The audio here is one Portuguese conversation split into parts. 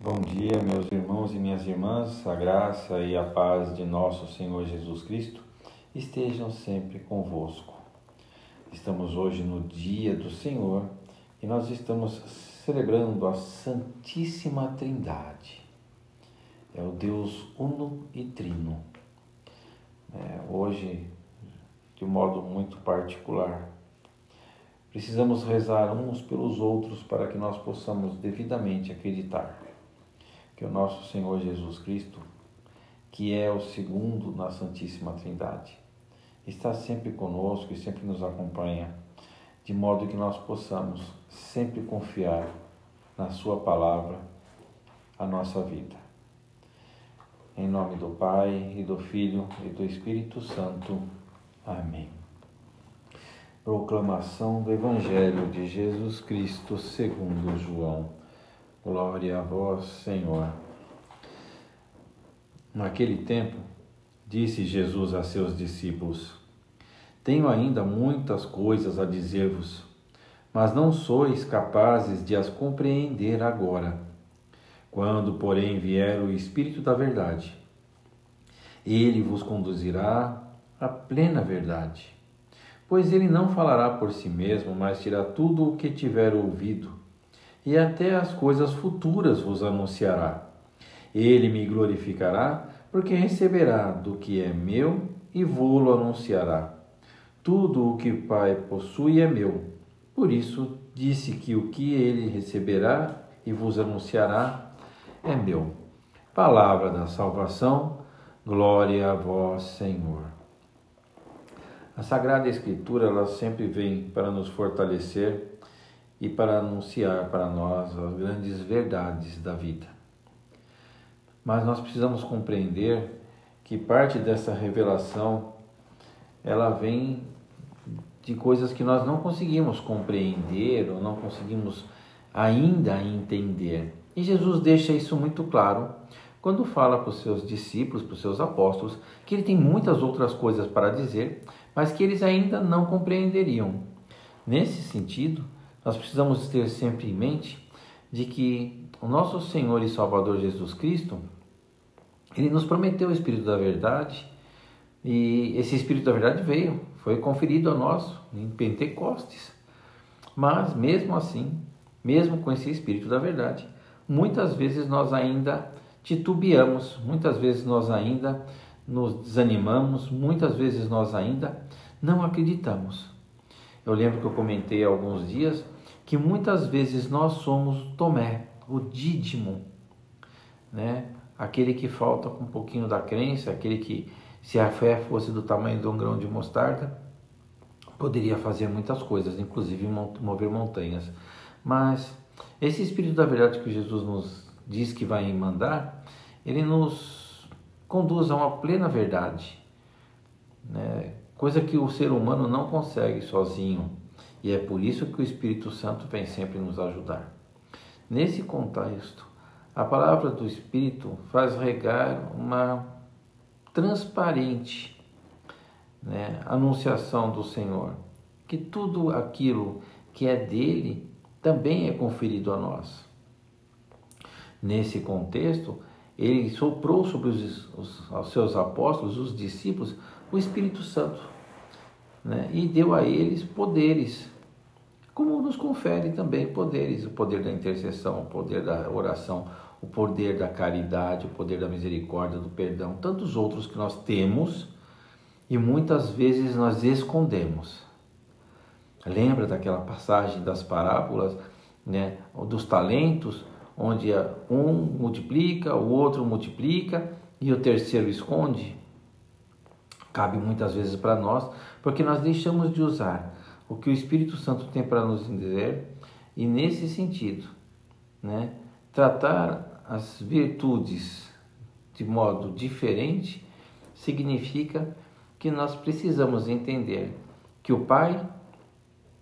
Bom dia, meus irmãos e minhas irmãs, a graça e a paz de nosso Senhor Jesus Cristo estejam sempre convosco. Estamos hoje no dia do Senhor e nós estamos celebrando a Santíssima Trindade. É o Deus Uno e Trino. Hoje, de um modo muito particular, precisamos rezar uns pelos outros para que nós possamos devidamente acreditar que o nosso Senhor Jesus Cristo, que é o segundo na Santíssima Trindade, está sempre conosco e sempre nos acompanha, de modo que nós possamos sempre confiar na Sua Palavra a nossa vida. Em nome do Pai, e do Filho, e do Espírito Santo. Amém. Proclamação do Evangelho de Jesus Cristo segundo João. Glória a vós, Senhor. Naquele tempo, disse Jesus a seus discípulos: Tenho ainda muitas coisas a dizer-vos, mas não sois capazes de as compreender agora. Quando, porém, vier o Espírito da verdade, ele vos conduzirá à plena verdade. Pois ele não falará por si mesmo, mas dirá tudo o que tiver ouvido, e até as coisas futuras vos anunciará. Ele me glorificará, porque receberá do que é meu e vô-lo anunciará. Tudo o que o Pai possui é meu. Por isso disse que o que ele receberá e vos anunciará é meu. Palavra da salvação, glória a vós, Senhor. A Sagrada Escritura, ela sempre vem para nos fortalecer e para anunciar para nós as grandes verdades da vida. Mas nós precisamos compreender que parte dessa revelação, ela vem de coisas que nós não conseguimos compreender ou não conseguimos ainda entender. E Jesus deixa isso muito claro quando fala para os seus discípulos, para os seus apóstolos, que ele tem muitas outras coisas para dizer, mas que eles ainda não compreenderiam. Nesse sentido, nós precisamos ter sempre em mente de que o nosso Senhor e Salvador Jesus Cristo, ele nos prometeu o Espírito da Verdade, e esse Espírito da Verdade veio, foi conferido a nós em Pentecostes. Mas mesmo assim, mesmo com esse Espírito da Verdade, muitas vezes nós ainda titubeamos, muitas vezes nós ainda nos desanimamos, muitas vezes nós ainda não acreditamos. Eu lembro que eu comentei há alguns dias que muitas vezes nós somos Tomé, o Dídimo, né? Aquele que falta com um pouquinho da crença, aquele que, se a fé fosse do tamanho de um grão de mostarda, poderia fazer muitas coisas, inclusive mover montanhas. Mas esse Espírito da Verdade que Jesus nos diz que vai mandar, ele nos conduz a uma plena verdade, né? Coisa que o ser humano não consegue sozinho. E é por isso que o Espírito Santo vem sempre nos ajudar. Nesse contexto, a palavra do Espírito faz regar uma transparente, anunciação do Senhor, que tudo aquilo que é dele também é conferido a nós. Nesse contexto, ele soprou sobre os seus apóstolos, os discípulos, o Espírito Santo, e deu a eles poderes, como nos confere também poderes, o poder da intercessão, o poder da oração, o poder da caridade, o poder da misericórdia, do perdão, tantos outros que nós temos e muitas vezes nós escondemos. Lembra daquela passagem das parábolas, dos talentos, onde um multiplica, o outro multiplica e o terceiro esconde? Cabe muitas vezes para nós, porque nós deixamos de usar o que o Espírito Santo tem para nos dizer, e nesse sentido, tratar as virtudes de modo diferente significa que nós precisamos entender que o Pai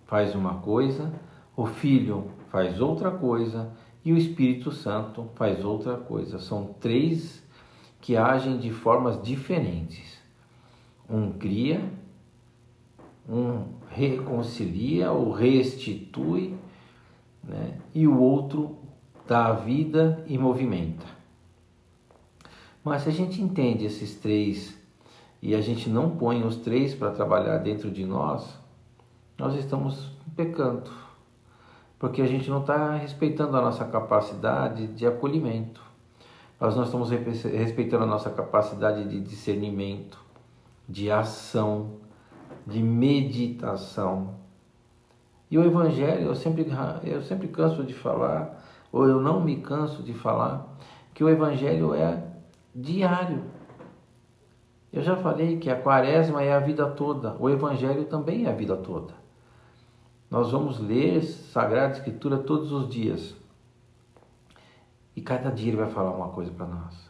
faz uma coisa, o Filho faz outra coisa e o Espírito Santo faz outra coisa. São três que agem de formas diferentes. Um cria, um reconcilia ou restitui, e o outro dá vida e movimenta. Mas se a gente entende esses três e a gente não põe os três para trabalhar dentro de nós, nós estamos pecando, porque a gente não está respeitando a nossa capacidade de acolhimento. Nós não estamos respeitando a nossa capacidade de discernimento, de ação, de meditação. E o Evangelho, eu sempre canso de falar, ou eu não me canso de falar, que o Evangelho é diário. Eu já falei que a Quaresma é a vida toda, o Evangelho também é a vida toda. Nós vamos ler Sagrada Escritura todos os dias. E cada dia Ele vai falar uma coisa para nós.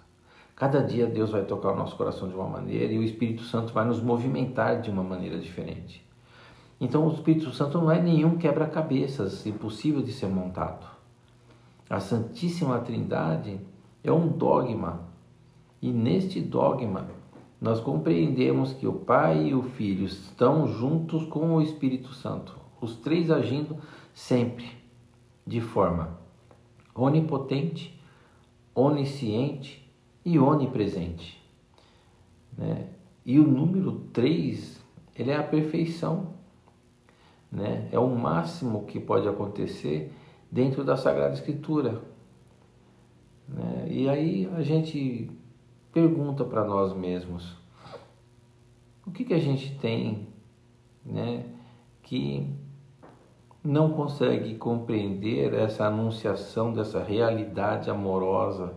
Cada dia Deus vai tocar o nosso coração de uma maneira e o Espírito Santo vai nos movimentar de uma maneira diferente. Então o Espírito Santo não é nenhum quebra-cabeças impossível de ser montado. A Santíssima Trindade é um dogma. E neste dogma nós compreendemos que o Pai e o Filho estão juntos com o Espírito Santo. Os três agindo sempre de forma onipotente, onisciente e onipresente, né? E o número 3, ele é a perfeição, né? É o máximo que pode acontecer dentro da Sagrada Escritura, né? E aí a gente pergunta para nós mesmos, o que a gente tem, né, que não consegue compreender essa anunciação dessa realidade amorosa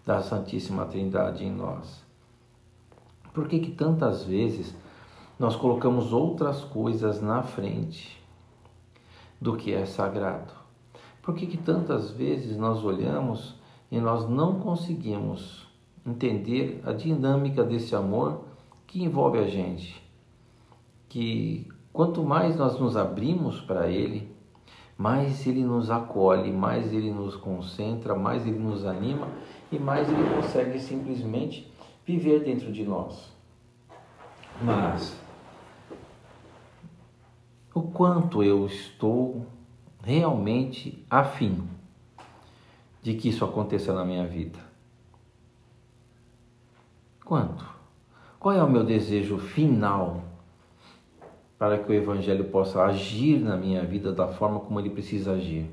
da Santíssima Trindade em nós? Por que tantas vezes nós colocamos outras coisas na frente do que é sagrado? Por que tantas vezes nós olhamos e nós não conseguimos entender a dinâmica desse amor que envolve a gente? Que quanto mais nós nos abrimos para Ele, mais Ele nos acolhe, mais Ele nos concentra, mais Ele nos anima e mais Ele consegue simplesmente viver dentro de nós. Mas o quanto eu estou realmente afim de que isso aconteça na minha vida? Quanto? Qual é o meu desejo final para que o Evangelho possa agir na minha vida da forma como ele precisa agir?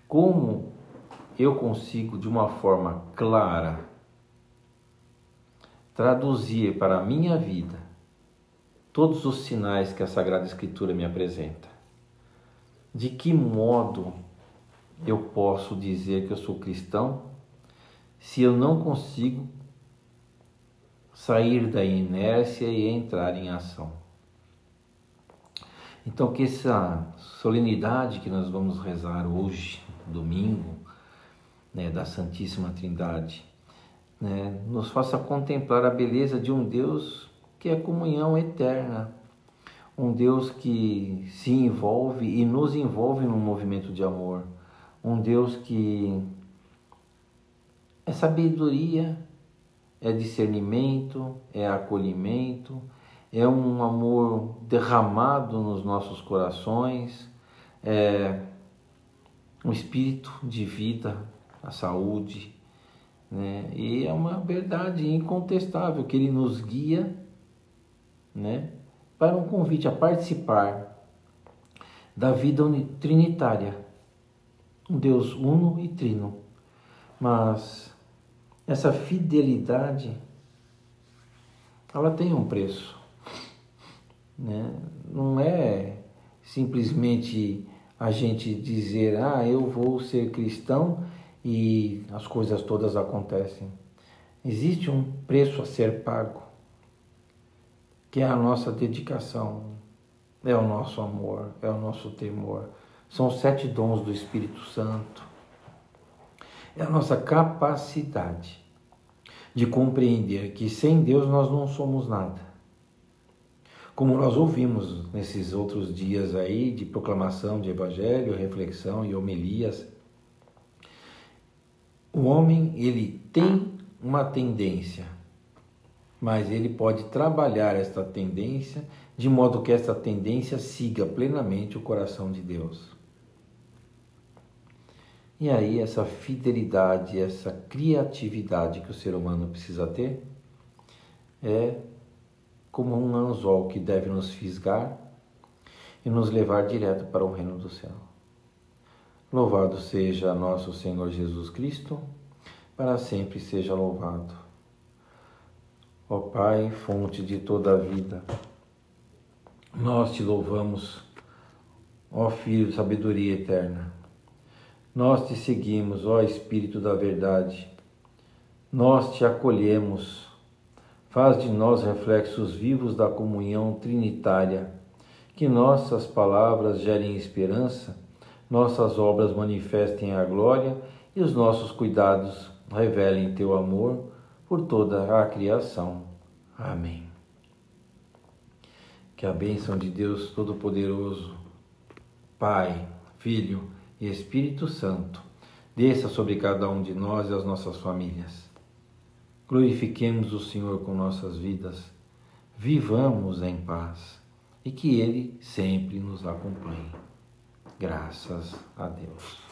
Como eu consigo, de uma forma clara, traduzir para a minha vida todos os sinais que a Sagrada Escritura me apresenta? De que modo eu posso dizer que eu sou cristão se eu não consigo sair da inércia e entrar em ação? Então, que essa solenidade que nós vamos rezar hoje, domingo, né, da Santíssima Trindade, né, nos faça contemplar a beleza de um Deus que é comunhão eterna, um Deus que se envolve e nos envolve num movimento de amor, um Deus que é sabedoria, é discernimento, é acolhimento, é um amor derramado nos nossos corações, é um espírito de vida, a saúde, né? E é uma verdade incontestável que Ele nos guia, né, para um convite a participar da vida trinitária, um Deus uno e trino. Mas essa fidelidade, ela tem um preço, né? Não é simplesmente a gente dizer, eu vou ser cristão e as coisas todas acontecem. Existe um preço a ser pago, que é a nossa dedicação, é o nosso amor, é o nosso temor. São 7 dons do Espírito Santo. É a nossa capacidade de compreender que sem Deus nós não somos nada. Como nós ouvimos nesses outros dias aí de proclamação de evangelho, reflexão e homilias, o homem, ele tem uma tendência, mas ele pode trabalhar esta tendência de modo que esta tendência siga plenamente o coração de Deus. E aí essa fidelidade, essa criatividade que o ser humano precisa ter é como um anzol que deve nos fisgar e nos levar direto para o reino do céu. Louvado seja nosso Senhor Jesus Cristo, para sempre seja louvado. Ó Pai, fonte de toda a vida, nós te louvamos, ó Filho de sabedoria eterna. Nós te seguimos, ó Espírito da verdade. Nós te acolhemos. Faz de nós reflexos vivos da comunhão trinitária. Que nossas palavras gerem esperança, nossas obras manifestem a glória e os nossos cuidados revelem teu amor por toda a criação. Amém. Que a bênção de Deus Todo-Poderoso, Pai, Filho e Espírito Santo, desça sobre cada um de nós e as nossas famílias. Glorifiquemos o Senhor com nossas vidas, vivamos em paz e que Ele sempre nos acompanhe. Graças a Deus.